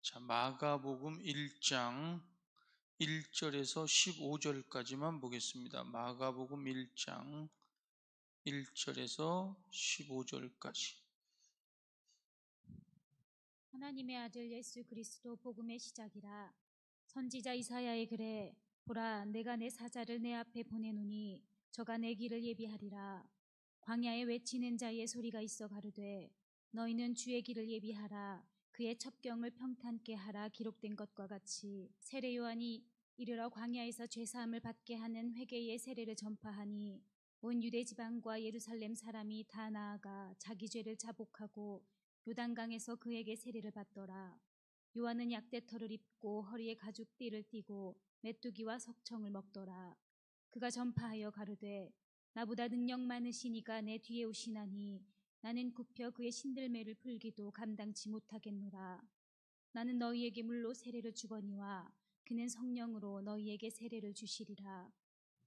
자, 마가복음 1장 1절에서 15절까지만 보겠습니다. 마가복음 1장 1절에서 15절까지. 하나님의 아들 예수 그리스도 복음의 시작이라. 선지자 이사야의 글에 보라, 내가 내 사자를 내 앞에 보내노니 저가 내 길을 예비하리라. 광야에 외치는 자의 소리가 있어 가로되 너희는 주의 길을 예비하라. 그의 첩경을 평탄케 하라. 기록된 것과 같이 세례 요한이 이르러 광야에서 죄사함을 받게 하는 회개의 세례를 전파하니 온 유대 지방과 예루살렘 사람이 다 나아가 자기 죄를 자복하고 요단강에서 그에게 세례를 받더라. 요한은 약대털을 입고 허리에 가죽띠를 띠고 메뚜기와 석청을 먹더라. 그가 전파하여 가로되 나보다 능력 많으시니가 내 뒤에 오시나니 나는 굽혀 그의 신들매를 풀기도 감당치 못하겠노라. 나는 너희에게 물로 세례를 주거니와 그는 성령으로 너희에게 세례를 주시리라.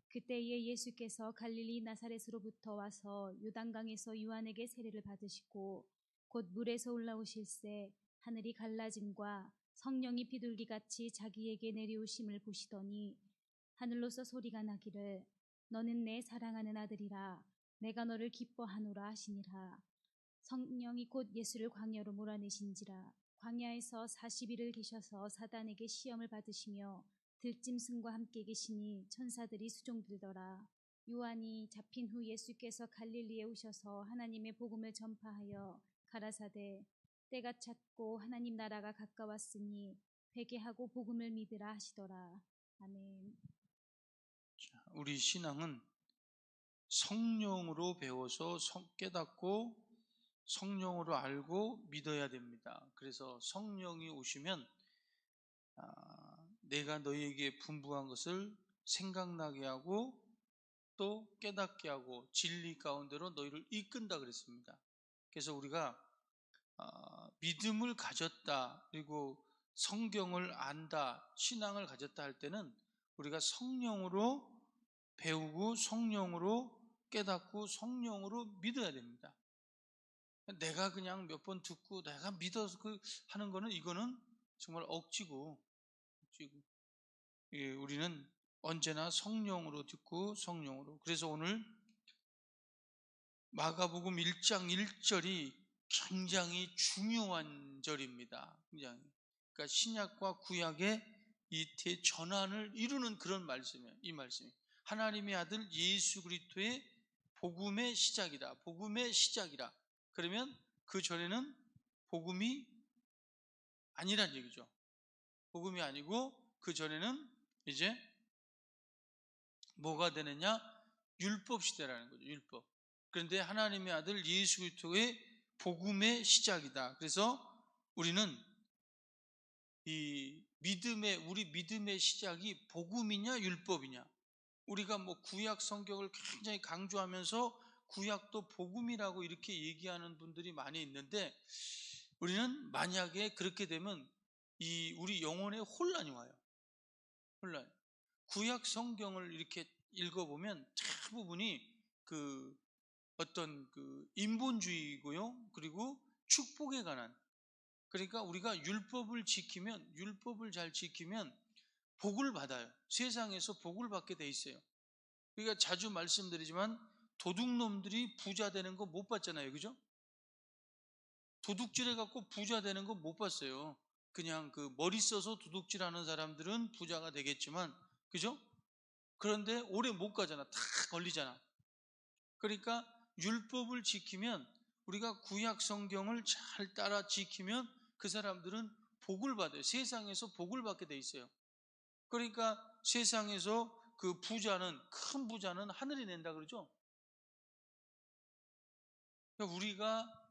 그때에 예수께서 갈릴리 나사렛으로부터 와서 요단강에서 요한에게 세례를 받으시고 곧 물에서 올라오실새 하늘이 갈라짐과 성령이 비둘기같이 자기에게 내려오심을 보시더니 하늘로서 소리가 나기를 너는 내 사랑하는 아들이라 내가 너를 기뻐하노라 하시니라. 성령이 곧 예수를 광야로 몰아내신지라. 광야에서 40일을 계셔서 사단에게 시험을 받으시며 들짐승과 함께 계시니 천사들이 수종들더라. 요한이 잡힌 후 예수께서 갈릴리에 오셔서 하나님의 복음을 전파하여 가라사대 때가 찼고 하나님 나라가 가까웠으니 회개하고 복음을 믿으라 하시더라. 아멘. 자, 우리 신앙은 성령으로 배워서 깨닫고 성령으로 알고 믿어야 됩니다. 그래서 성령이 오시면 내가 너희에게 분부한 것을 생각나게 하고 또 깨닫게 하고 진리 가운데로 너희를 이끈다 그랬습니다. 그래서 우리가 믿음을 가졌다, 그리고 성경을 안다, 신앙을 가졌다 할 때는 우리가 성령으로 배우고 성령으로 깨닫고 성령으로 믿어야 됩니다. 내가 그냥 몇 번 듣고 내가 믿어서 하는 거는, 이거는 정말 억지고 예, 우리는 언제나 성령으로 듣고 성령으로. 그래서 오늘 마가복음 1장 1절이 굉장히 중요한 절입니다. 굉장히. 그러니까 신약과 구약의 이 대전환을 이루는 그런 말씀이에요. 이 말씀이 하나님의 아들 예수 그리스도의 복음의 시작이다. 복음의 시작이라. 그러면 그 전에는 복음이 아니란 얘기죠. 복음이 아니고 그 전에는 이제 뭐가 되느냐? 율법 시대라는 거죠. 율법. 그런데 하나님의 아들 예수 그리스도의 복음의 시작이다. 그래서 우리는 우리 믿음의 시작이 복음이냐 율법이냐. 우리가 뭐 구약 성경을 굉장히 강조하면서 구약도 복음이라고 이렇게 얘기하는 분들이 많이 있는데, 우리는 만약에 그렇게 되면 우리 영혼에 혼란이 와요. 혼란. 구약 성경을 이렇게 읽어보면 대부분이 어떤 인본주의고요. 그리고 축복에 관한. 그러니까 우리가 율법을 잘 지키면 복을 받아요. 세상에서 복을 받게 돼 있어요. 그러니까 자주 말씀드리지만 도둑놈들이 부자 되는 거 못 봤잖아요. 그죠? 도둑질 해갖고 부자 되는 거 못 봤어요. 그냥 머리 써서 도둑질 하는 사람들은 부자가 되겠지만, 그죠? 그런데 오래 못 가잖아. 다 걸리잖아. 그러니까 율법을 지키면, 우리가 구약 성경을 잘 따라 지키면 그 사람들은 복을 받아요. 세상에서 복을 받게 돼 있어요. 그러니까 세상에서 큰 부자는 하늘이 낸다 그러죠. 그러니까 우리가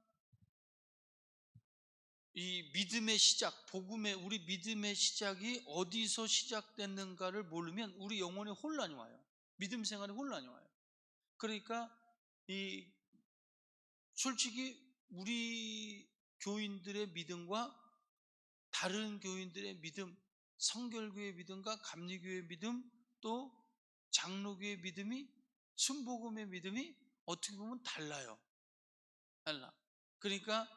이 믿음의 시작, 우리 믿음의 시작이 어디서 시작됐는가를 모르면 우리 영혼에 혼란이 와요. 믿음 생활에 혼란이 와요. 그러니까 솔직히 우리 교인들의 믿음과 다른 교인들의 믿음, 성결교의 믿음과 감리교의 믿음, 또 장로교의 믿음이, 순복음의 믿음이 어떻게 보면 달라요. 달라. 그러니까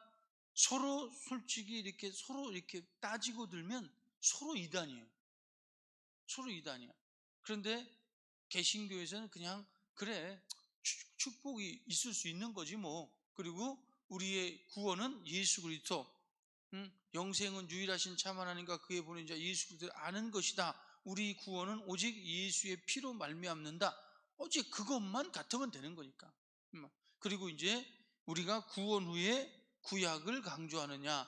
서로 솔직히 이렇게 서로 이렇게 따지고 들면 서로 이단이에요. 서로 이단이야. 그런데 개신교에서는 그냥 그래 축복이 있을 수 있는 거지 뭐. 그리고 우리의 구원은 예수 그리스도, 영생은 유일하신 참 하나님과 그의 보낸 자 예수 그리스도를 아는 것이다. 우리 구원은 오직 예수의 피로 말미암는다. 오직 그것만 같으면 되는 거니까. 그리고 이제 우리가 구원 후에 구약을 강조하느냐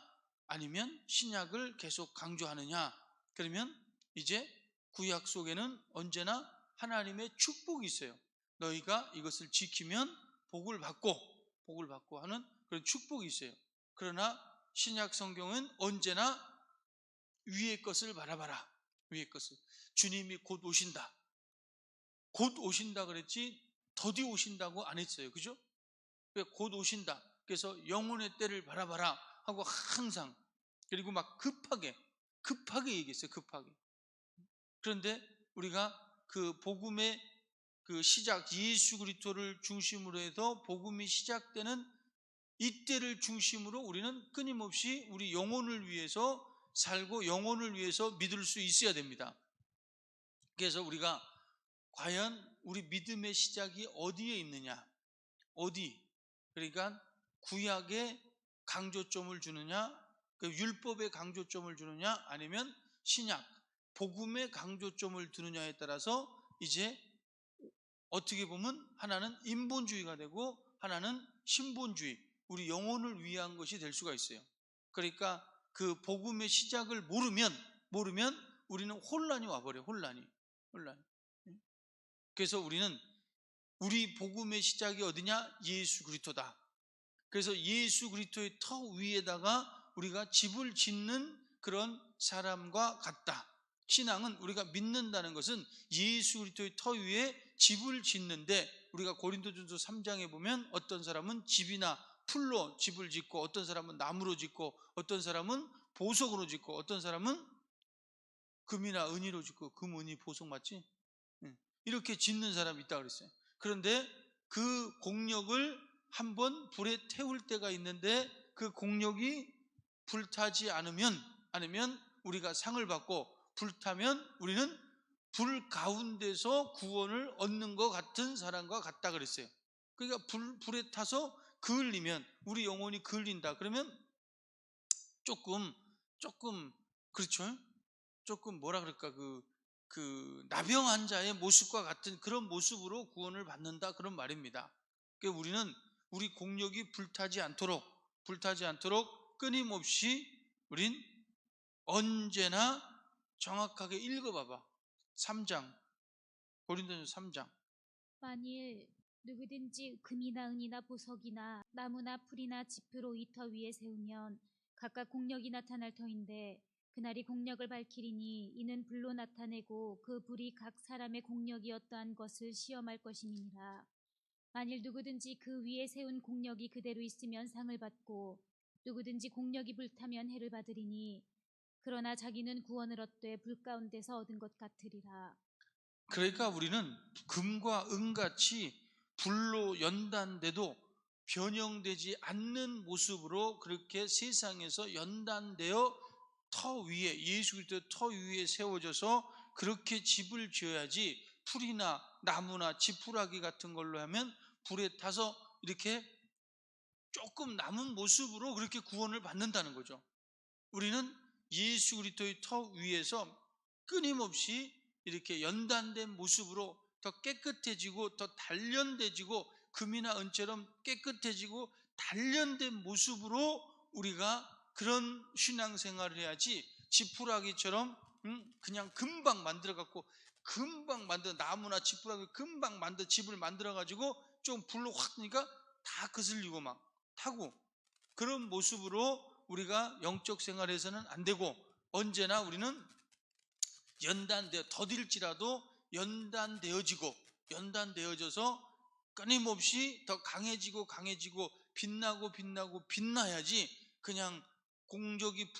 아니면 신약을 계속 강조하느냐, 그러면 이제 구약 속에는 언제나 하나님의 축복이 있어요. 너희가 이것을 지키면 복을 받고 하는 그런 축복이 있어요. 그러나 신약 성경은 언제나 위의 것을 바라봐라. 위의 것을. 주님이 곧 오신다. 곧 오신다 그랬지 더디 오신다고 안 했어요. 그죠? 곧 오신다. 그래서 영혼의 때를 바라봐라 하고 항상, 그리고 막 급하게 얘기했어요. 급하게. 그런데 우리가 그 복음의 그 시작, 예수 그리스도를 중심으로 해서 복음이 시작되는 이때를 중심으로 우리는 끊임없이 우리 영혼을 위해서 살고 영혼을 위해서 믿을 수 있어야 됩니다. 그래서 우리가 과연 우리 믿음의 시작이 어디에 있느냐? 어디? 그러니까 구약에 강조점을 주느냐, 그 율법에 강조점을 주느냐, 아니면 신약, 복음에 강조점을 두느냐에 따라서 이제 어떻게 보면 하나는 인본주의가 되고 하나는 신본주의, 우리 영혼을 위한 것이 될 수가 있어요. 그러니까 그 복음의 시작을 모르면 우리는 혼란이 와버려요. 혼란이. 그래서 우리는 우리 복음의 시작이 어디냐? 예수 그리스도다. 그래서 예수 그리스도의 터 위에다가 우리가 집을 짓는 그런 사람과 같다. 신앙은 우리가 믿는다는 것은 예수 그리스도의 터 위에 집을 짓는데, 우리가 고린도전서 3장에 보면 어떤 사람은 집이나 풀로 집을 짓고, 어떤 사람은 나무로 짓고, 어떤 사람은 보석으로 짓고, 어떤 사람은 금이나 은이로 짓고, 금, 은이, 보석 맞지? 이렇게 짓는 사람이 있다 그랬어요. 그런데 그 공력을 한번 불에 태울 때가 있는데 그 공력이 불타지 않으면 우리가 상을 받고, 불타면 우리는 불 가운데서 구원을 얻는 것 같은 사람과 같다 그랬어요. 그러니까 불에 타서 그을리면, 우리 영혼이 그을린다 그러면 조금 그렇죠? 조금 뭐라 그럴까, 그 나병 환자의 모습과 같은 그런 모습으로 구원을 받는다, 그런 말입니다. 그러니까 우리는 우리 공력이 불타지 않도록 끊임없이 우린 언제나 정확하게 읽어봐봐. 3장, 고린도전서 3장. 만일 누구든지 금이나 은이나 보석이나 나무나 풀이나 지표로 이 터 위에 세우면 각각 공력이 나타날 터인데 그날이 공력을 밝히리니 이는 불로 나타내고 그 불이 각 사람의 공력이 어떠한 것을 시험할 것임이니라. 만일 누구든지 그 위에 세운 공력이 그대로 있으면 상을 받고 누구든지 공력이 불타면 해를 받으리니 그러나 자기는 구원을 얻되 불 가운데서 얻은 것 같으리라. 그러니까 우리는 금과 은같이 불로 연단돼도 변형되지 않는 모습으로 그렇게 세상에서 연단되어 터 위에, 예수 그리스도의 터 위에 세워져서 그렇게 집을 지어야지, 풀이나 나무나 지푸라기 같은 걸로 하면 불에 타서 이렇게 조금 남은 모습으로 그렇게 구원을 받는다는 거죠. 우리는 예수 그리스도의 터 위에서 끊임없이 이렇게 연단된 모습으로 더 깨끗해지고 더 단련돼지고, 금이나 은처럼 깨끗해지고 단련된 모습으로 우리가 그런 신앙생활을 해야지, 지푸라기처럼 그냥 금방 만들어갖고, 나무나 지푸라기 금방 집을 만들어가지고 좀 불로 확 뜨니까 다 거슬리고 막 타고, 그런 모습으로 우리가 영적 생활에서는 안 되고, 언제나 우리는 더딜지라도 연단되어져서 끊임없이 더 강해지고 빛나야지, 그냥 공적이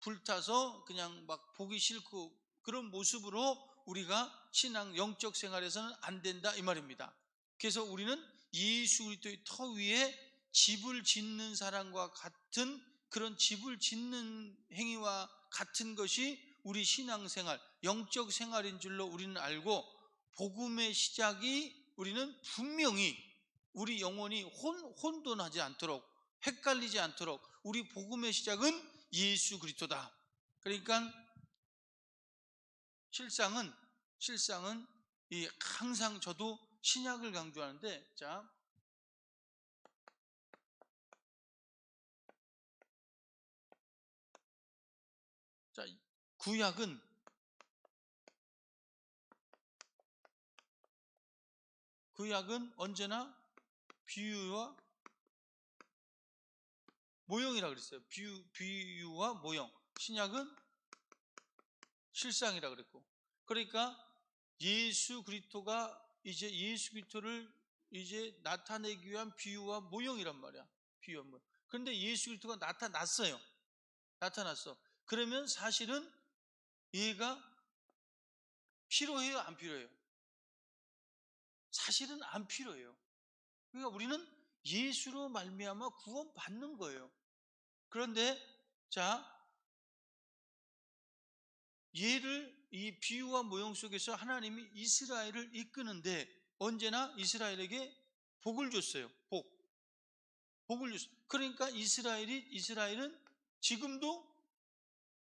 불타서 그냥 막 보기 싫고 그런 모습으로 우리가 신앙 영적 생활에서는 안 된다 이 말입니다. 그래서 우리는 예수 그리스도의 터 위에 집을 짓는 사람과 같은 그런 집을 짓는 행위와 같은 것이 우리 신앙생활, 영적 생활인 줄로 우리는 알고, 복음의 시작이 우리는 분명히 우리 영혼이 혼돈하지 않도록, 헷갈리지 않도록 우리 복음의 시작은 예수 그리스도다. 그러니까 실상은 항상 저도 신약을 강조하는데, 자, 구약은 언제나 비유와 모형이라 그랬어요. 비유와 모형. 신약은 실상이라 그랬고. 그러니까 예수 그리스도를 이제 나타내기 위한 비유와 모형이란 말이야. 비유와 모형. 그런데 예수 그리스도가 나타났어요. 나타났어. 그러면 사실은 얘가 필요해요, 안 필요해요? 사실은 안 필요해요. 그러니까 우리는 예수로 말미암아 구원받는 거예요. 그런데 자, 이 비유와 모형 속에서 하나님이 이스라엘을 이끄는데 언제나 이스라엘에게 복을 줬어요. 복을 줬어요. 그러니까 이스라엘은 지금도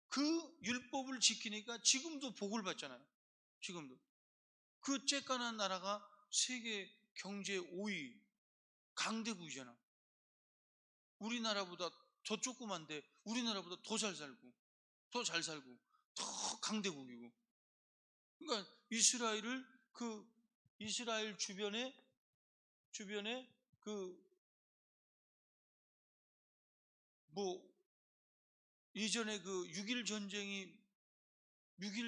그 율법을 지키니까 지금도 복을 받잖아요. 지금도. 그 쬐깐한 나라가 세계 경제 5위 강대국이잖아. 우리나라보다 더 조그만데 우리나라보다 더 잘 살고 더 강대국이고. 그러니까 이스라엘 주변에 예전에 6.1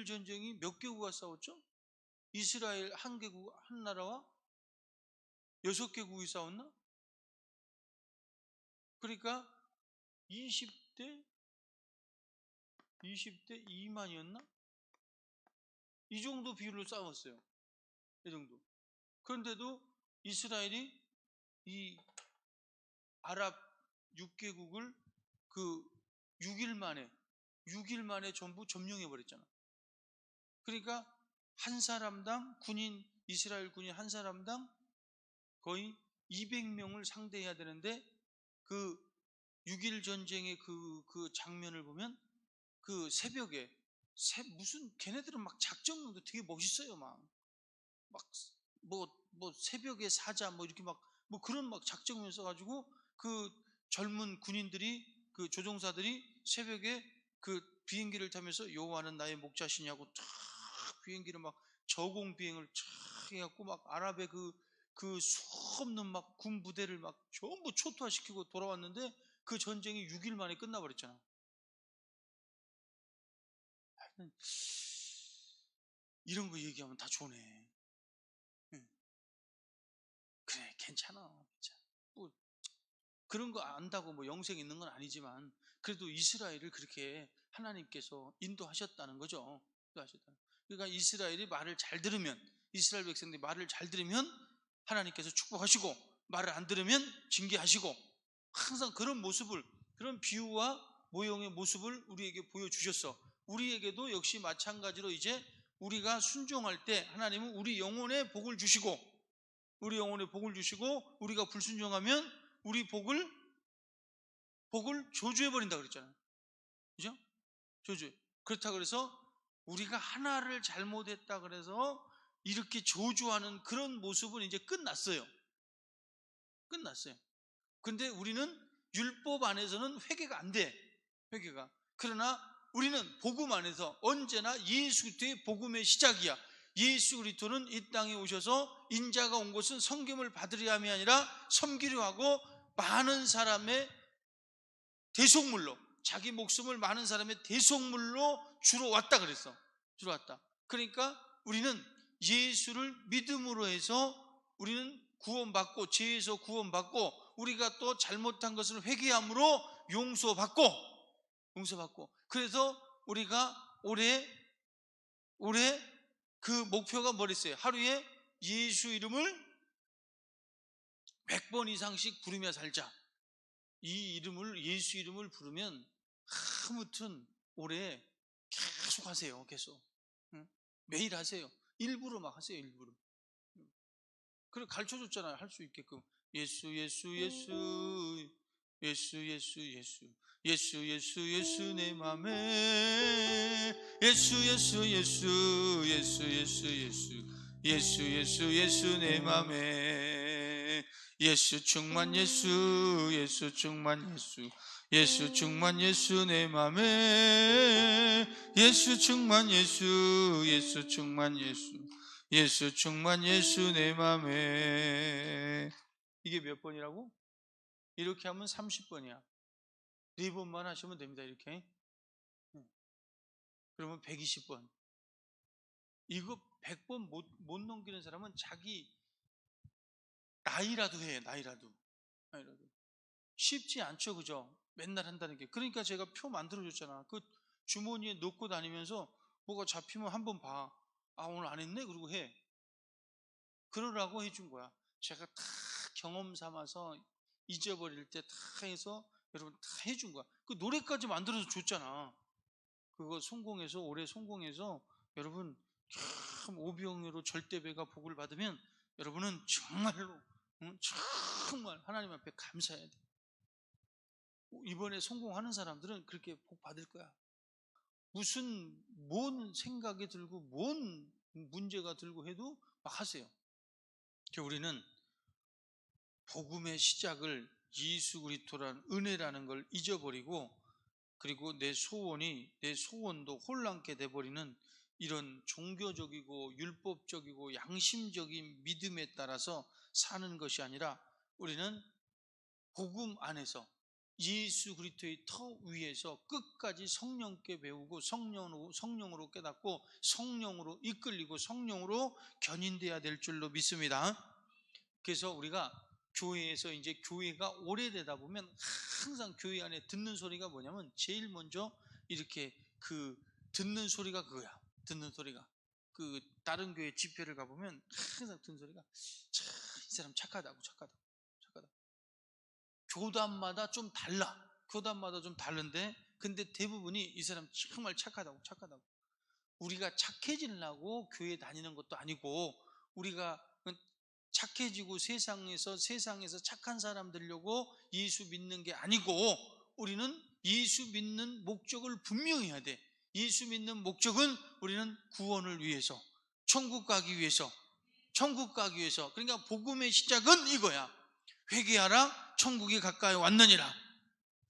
전쟁이 몇 개국가 싸웠죠? 이스라엘 한 나라와 6개국이 싸웠나? 그러니까 20대 2만이었나? 이 정도 비율로 싸웠어요. 이 정도. 그런데도 이스라엘이 이 아랍 6개국을 6일 만에 전부 점령해 버렸잖아. 그러니까 이스라엘 군인 한 사람당 거의 200명을 상대해야 되는데, 6.1 전쟁의 그 장면을 보면 새벽에 무슨 걔네들은 막 작전도 되게 멋있어요. 새벽에 사자 이렇게 그런 작전을 써가지고 젊은 군인들이 조종사들이 새벽에 비행기를 타면서 여호와는 나의 목자시냐고 탁 비행기를 저공 비행을 쫙 해갖고 아랍의 수없는 군 부대를 전부 초토화시키고 돌아왔는데 그 전쟁이 6일 만에 끝나버렸잖아. 이런 거 얘기하면 다 좋네. 그래, 괜찮아. 그런 거 안다고 영생 있는 건 아니지만 그래도 이스라엘을 그렇게 하나님께서 인도하셨다는 거죠. 그러니까 이스라엘 백성들이 말을 잘 들으면 하나님께서 축복하시고, 말을 안 들으면 징계하시고, 항상 그런 비유와 모형의 모습을 우리에게 보여주셨어. 우리에게도 역시 마찬가지로 이제 우리가 순종할 때 하나님은 우리 영혼에 복을 주시고, 우리가 불순종하면 우리 복을 저주해버린다 그랬잖아요. 그죠? 그렇다고 그래서 우리가 하나를 잘못했다 그래서 이렇게 저주하는 그런 모습은 이제 끝났어요. 근데 우리는 율법 안에서는 회개가 안 돼. 그러나 우리는 복음 안에서 언제나 예수 그리스도의 복음의 시작이야. 예수 그리스도는 이 땅에 오셔서 인자가 온 것은 섬김을 받으려 함이 아니라 섬기려 하고, 많은 사람의 대속물로, 자기 목숨을 많은 사람의 대속물로 주러 왔다 그랬어. 그러니까 우리는 예수를 믿음으로 해서 우리는 구원받고, 죄에서 구원받고, 우리가 또 잘못한 것을 회개함으로 용서받고, 그래서 우리가 올해 그 목표가 뭐랬어요? 하루에 예수 이름을 100번 이상씩 부르며 살자. 이 이름을, 예수 이름을 부르면 아무튼 올해 계속 하세요. 계속. 응? 매일 하세요. 일부러 막 하세요. 일부러. 그래 가르쳐줬잖아요. 할 수 있게끔. 예수 예수 예수 예수 예수 예수 예수 예수 예수 내 맘에 예수 예수 예수 예수 예수 예수 예수 예수 예수 내 맘에 예수 충만 예수 예수 충만 예수 예수 충만 예수 내 맘에 예수 충만 예수 예수 충만 예수 예수 충만 예수 내 맘에. 이게 몇 번이라고? 이렇게 하면 30번이야 4번만 하시면 됩니다. 이렇게. 그러면 120번. 이거 100번 못 넘기는 사람은 자기 나이라도 해. 나이라도 쉽지 않죠. 그죠? 맨날 한다는 게. 그러니까 제가 표 만들어줬잖아. 그 주머니에 넣고 다니면서 뭐가 잡히면 한번 봐. 아 오늘 안 했네? 그러고 해. 그러라고 해준 거야. 제가 다 경험 삼아서 잊어버릴 때 다 해서 여러분 다 해준 거야. 그 노래까지 만들어서 줬잖아. 그거 성공해서, 올해 성공해서 여러분 참 오병이어로 절대배가 복을 받으면 여러분은 정말로 정말 하나님 앞에 감사해야 돼. 이번에 성공하는 사람들은 그렇게 복 받을 거야. 뭔 생각이 들고 뭔 문제가 들고 해도 막 하세요. 우리는 복음의 시작을 예수 그리스도라는 은혜라는 걸 잊어버리고, 그리고 내 소원도 혼란케 돼버리는 이런 종교적이고 율법적이고 양심적인 믿음에 따라서 사는 것이 아니라, 우리는 복음 안에서 예수 그리스도의 터 위에서 끝까지 성령께 배우고 성령으로 깨닫고 성령으로 이끌리고 성령으로 견인돼야 될 줄로 믿습니다. 그래서 우리가 교회에서 이제 교회가 오래되다 보면 항상 교회 안에 듣는 소리가 뭐냐면, 제일 먼저 이렇게 듣는 소리가 그거야. 듣는 소리가 다른 교회 집회를 가보면 항상 듣는 소리가 이 사람 착하다고. 교단마다 좀 달라. 교단마다 좀 다른데 근데 대부분이 이 사람 정말 착하다고. 우리가 착해지려고 교회 다니는 것도 아니고, 우리가 착해지고 세상에서 착한 사람 되려고 예수 믿는 게 아니고, 우리는 예수 믿는 목적을 분명히 해야 돼. 예수 믿는 목적은 우리는 구원을 위해서, 천국 가기 위해서. 그러니까 복음의 시작은 이거야. 회개하라, 천국이 가까이 왔느니라.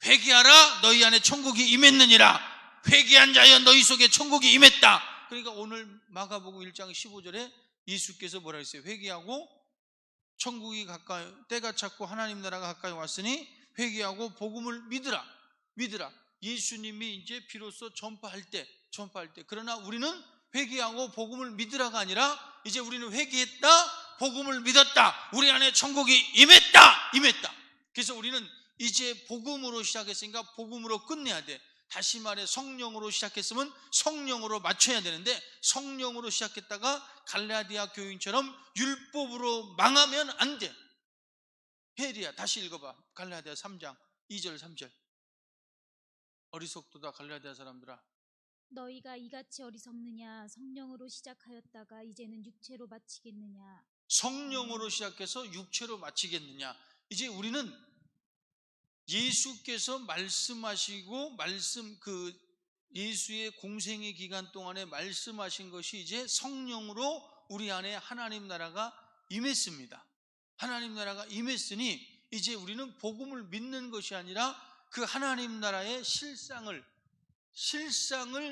회개하라, 너희 안에 천국이 임했느니라. 회개한 자여 너희 속에 천국이 임했다. 그러니까 오늘 마가복음 1장 15절에 예수께서 뭐라 했어요? 회개하고 천국이 가까이, 때가 찼고 하나님 나라가 가까이 왔으니 회개하고 복음을 믿으라. 예수님이 이제 비로소 전파할 때. 그러나 우리는 회개하고 복음을 믿으라가 아니라, 이제 우리는 회개했다, 복음을 믿었다, 우리 안에 천국이 임했다. 그래서 우리는 이제 복음으로 시작했으니까 복음으로 끝내야 돼. 다시 말해, 성령으로 시작했으면 성령으로 맞춰야 되는데, 성령으로 시작했다가 갈라디아 교인처럼 율법으로 망하면 안 돼. 헬이야. 다시 읽어봐. 갈라디아 3장 2절 3절. 어리석도다 갈라디아 사람들아. 너희가 이같이 어리석느냐? 성령으로 시작하였다가 이제는 육체로 마치겠느냐? 성령으로 시작해서 육체로 마치겠느냐? 이제 우리는 예수께서 말씀하시고 예수의 공생의 기간 동안에 말씀하신 것이 이제 성령으로 우리 안에 하나님 나라가 임했습니다. 하나님 나라가 임했으니 이제 우리는 복음을 믿는 것이 아니라 그 하나님 나라의 실상을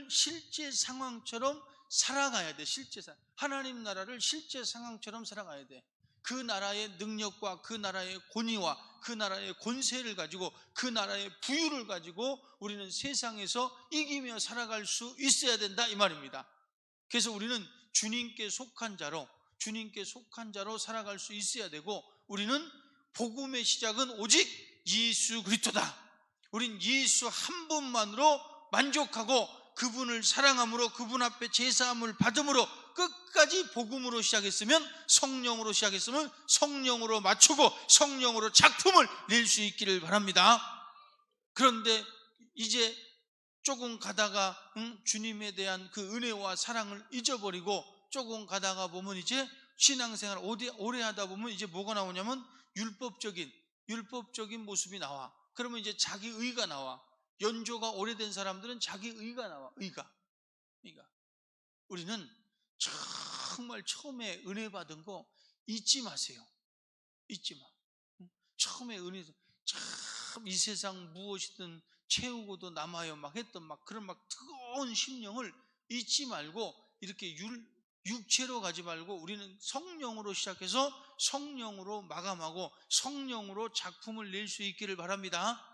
실제 상황처럼 살아가야 돼. 하나님 나라를 실제 상황처럼 살아가야 돼. 그 나라의 능력과 그 나라의 권위와 그 나라의 권세를 가지고, 그 나라의 부유를 가지고 우리는 세상에서 이기며 살아갈 수 있어야 된다, 이 말입니다. 그래서 우리는 주님께 속한 자로 살아갈 수 있어야 되고, 우리는 복음의 시작은 오직 예수 그리스도다. 우린 예수 한 분만으로 만족하고 그분을 사랑함으로 그분 앞에 제사함을 받음으로 끝까지 복음으로 시작했으면, 성령으로 시작했으면 성령으로 맞추고 성령으로 작품을 낼 수 있기를 바랍니다. 그런데 이제 조금 가다가 주님에 대한 그 은혜와 사랑을 잊어버리고 조금 가다가 보면 이제 신앙생활 오래 하다 보면 이제 뭐가 나오냐면 율법적인 모습이 나와. 그러면 이제 자기 의가 나와. 연조가 오래된 사람들은 자기 의가 나와. 의가. 우리는 정말 처음에 은혜 받은 거 잊지 마세요. 잊지 마. 처음에 은혜, 참 이 세상 무엇이든 채우고도 남아요 막 했던 그런 뜨거운 심령을 잊지 말고, 이렇게 육체로 가지 말고 우리는 성령으로 시작해서 성령으로 마감하고 성령으로 작품을 낼 수 있기를 바랍니다.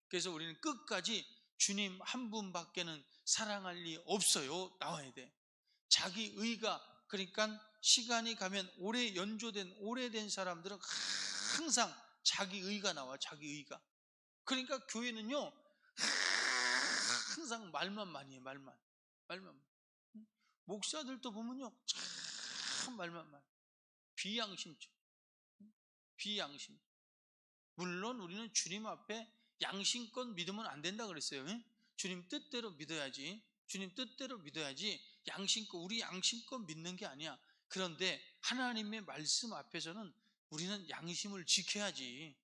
그래서 우리는 끝까지 주님 한 분밖에는 사랑할 리 없어요. 나와야 돼. 자기 의가, 그러니까 시간이 가면 오래된 사람들은 항상 자기 의가 나와. 자기 의가. 그러니까 교회는요 항상 말만 많이 해. 말만. 목사들도 보면요 참 말만 많이. 비양심적. 물론 우리는 주님 앞에 양심껏 믿으면 안 된다 그랬어요. 주님 뜻대로 믿어야지. 양심껏, 우리 양심껏 믿는 게 아니야. 그런데 하나님의 말씀 앞에서는 우리는 양심을 지켜야지.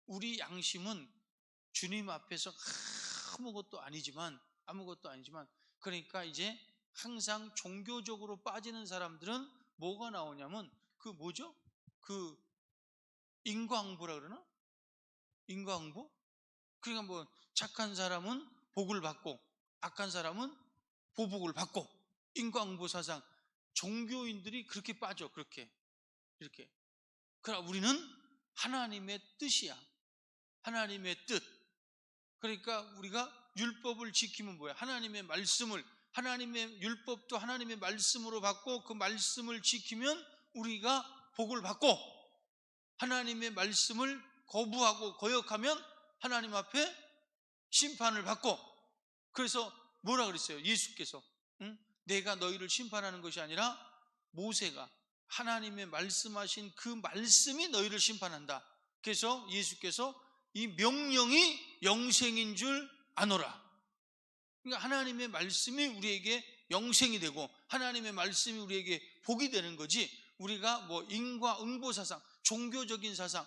우리 양심은 주님 앞에서 아무것도 아니지만, 그러니까 이제 항상 종교적으로 빠지는 사람들은 뭐가 나오냐면 그 인과응보라 그러나? 인과응보? 그러니까 뭐 착한 사람은 복을 받고 악한 사람은 보복을 받고, 인과응보 사상. 종교인들이 그렇게 빠져. 이렇게. 그러나 우리는 하나님의 뜻이야. 하나님의 뜻. 그러니까 우리가 율법을 지키면 뭐야? 하나님의 율법도 하나님의 말씀으로 받고 그 말씀을 지키면 우리가 복을 받고, 하나님의 말씀을 거부하고 거역하면 하나님 앞에 심판을 받고. 그래서 뭐라 그랬어요? 예수께서 내가 너희를 심판하는 것이 아니라 모세가 하나님의 말씀하신 그 말씀이 너희를 심판한다. 그래서 예수께서 이 명령이 영생인 줄 아노라. 그러니까 하나님의 말씀이 우리에게 영생이 되고 하나님의 말씀이 우리에게 복이 되는 거지, 우리가 뭐 인과응보 사상, 종교적인 사상,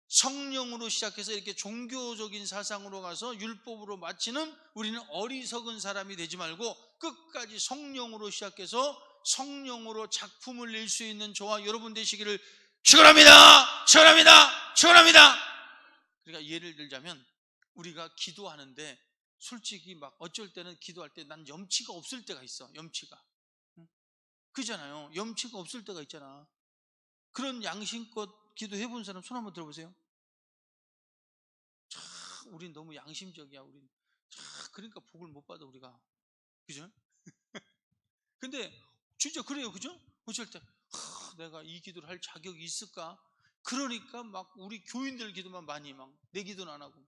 성령으로 시작해서 이렇게 종교적인 사상으로 가서 율법으로 마치는 우리는 어리석은 사람이 되지 말고 끝까지 성령으로 시작해서 성령으로 작품을 낼 수 있는 저와 여러분 되시기를 축원합니다. 그러니까 예를 들자면 우리가 기도하는데 솔직히 어쩔 때는 기도할 때 난 염치가 없을 때가 있어. 염치가. 그잖아요. 염치가 없을 때가 있잖아. 그런 양심껏 기도해 본 사람 손 한번 들어보세요. 우린 너무 양심적이야. 그러니까 복을 못 받아 우리가. 그죠? 근데 진짜 그래요. 그죠? 어쩔 때 내가 이 기도를 할 자격이 있을까? 그러니까 우리 교인들 기도만 많이 내 기도는 안 하고.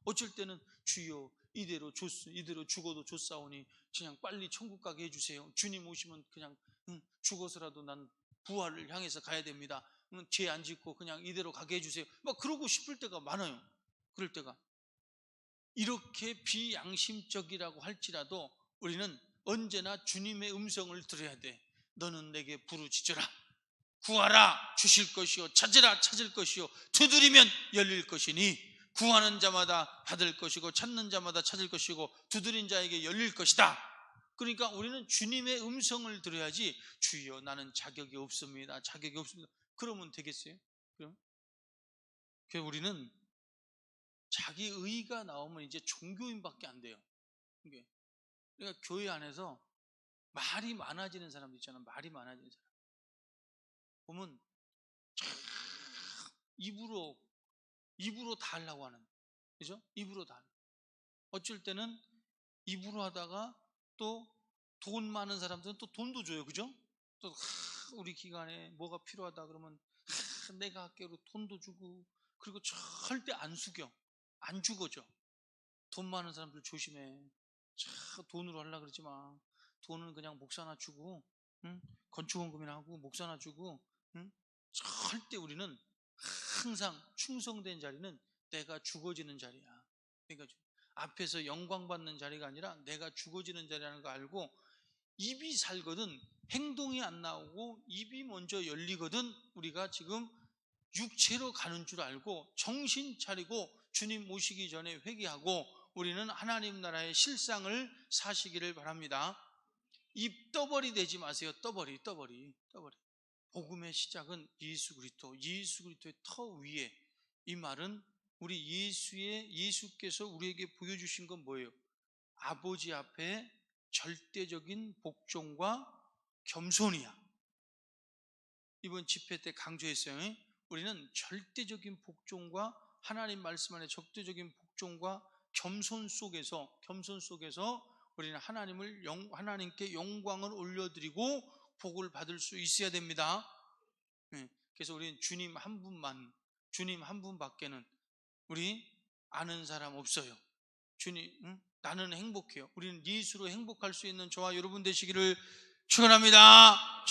어쩔 때는 주여 이대로 죽어도 좋사오니 그냥 빨리 천국 가게 해주세요. 주님 오시면 그냥 죽어서라도 난 부활을 향해서 가야 됩니다. 죄 안 짓고 그냥 이대로 가게 해주세요. 그러고 싶을 때가 많아요. 그럴 때가. 이렇게 비양심적이라고 할지라도 우리는 언제나 주님의 음성을 들어야 돼. 너는 내게 부르짖으라. 구하라 주실 것이요, 찾으라 찾을 것이요, 두드리면 열릴 것이니 구하는 자마다 받을 것이고 찾는 자마다 찾을 것이고 두드린 자에게 열릴 것이다. 그러니까 우리는 주님의 음성을 들어야지 주여 나는 자격이 없습니다. 그러면 되겠어요? 그럼 우리는 자기 의가 나오면 이제 종교인밖에 안 돼요. 그러니까 교회 안에서 말이 많아지는 사람도 있잖아. 말이 많아지는 사람 보면 입으로 다 하려고 하는, 그죠? 입으로 다. 어쩔 때는 입으로 하다가 또 돈 많은 사람들은 또 돈도 줘요, 그죠? 또 우리 기관에 뭐가 필요하다 그러면 내가 할게로 돈도 주고, 그리고 절대 안 죽어져. 돈 많은 사람들 조심해. 돈으로 하려고 그러지 마. 돈은 그냥 목사나 주고, 응? 건축원금이나 하고 목사나 주고, 응? 절대 우리는 항상 충성된 자리는 내가 죽어지는 자리야. 내가 앞에서 영광 받는 자리가 아니라 내가 죽어지는 자리라는 거 알고, 입이 살거든 행동이 안 나오고 입이 먼저 열리거든 우리가 지금 육체로 가는 줄 알고 정신 차리고 주님 모시기 전에 회개하고 우리는 하나님 나라의 실상을 사시기를 바랍니다. 입 떠벌이 되지 마세요. 떠벌이. 복음의 시작은 예수 그리스도의 터 위에. 이 말은 우리 예수께서 우리에게 보여주신 건 뭐예요? 아버지 앞에 절대적인 복종과 겸손이야. 이번 집회 때 강조했어요. 우리는 절대적인 복종과 하나님 말씀 안에 절대적인 복종과 겸손 속에서 우리는 하나님께 영광을 올려드리고 복을 받을 수 있어야 됩니다. 그래서 우리는 주님 한 분밖에는 우리 아는 사람 없어요. 주님, 나는 행복해요. 우리는 예수로 행복할 수 있는 저와 여러분 되시기를 축원합니다.